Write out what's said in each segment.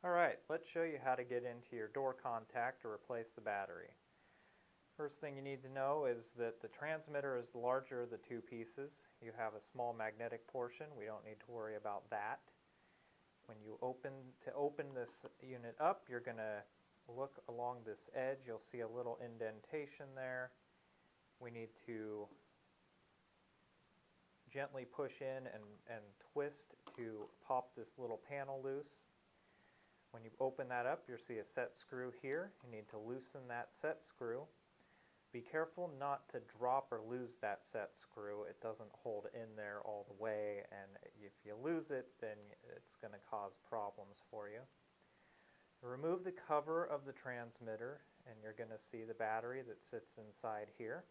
Alright, let's show you how to get into your door contact to replace the battery. First thing you need to know is that the transmitter is the larger of the two pieces. You have a small magnetic portion. We don't need to worry about that. When you open this unit up, you're going to look along this edge. You'll see a little indentation there. We need to gently push in and twist to pop this little panel loose. When you open that up, you'll see a set screw here. You need to loosen that set screw. Be careful not to drop or lose that set screw. It doesn't hold in there all the way, and if you lose it, then it's going to cause problems for you. Remove the cover of the transmitter, and you're going to see the battery that sits inside here.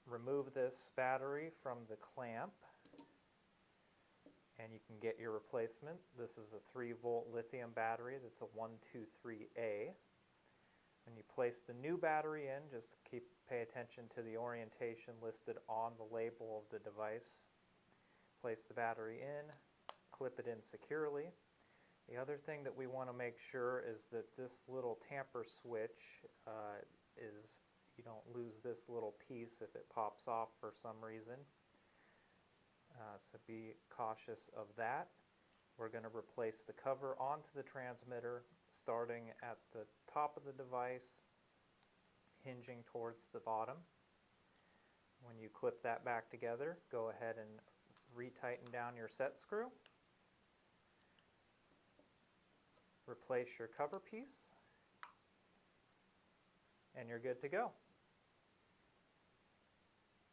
Remove this battery from the clamp, and you can get your replacement. This is a 3-volt lithium battery that's a 123A. When you place the new battery in, just pay attention to the orientation listed on the label of the device. Place the battery in, clip it in securely. The other thing that we want to make sure is that this little tamper switch you don't lose this little piece if it pops off for some reason. So be cautious of that. We're going to replace the cover onto the transmitter, starting at the top of the device, hinging towards the bottom. When you clip that back together, go ahead and retighten down your set screw. Replace your cover piece, and you're good to go.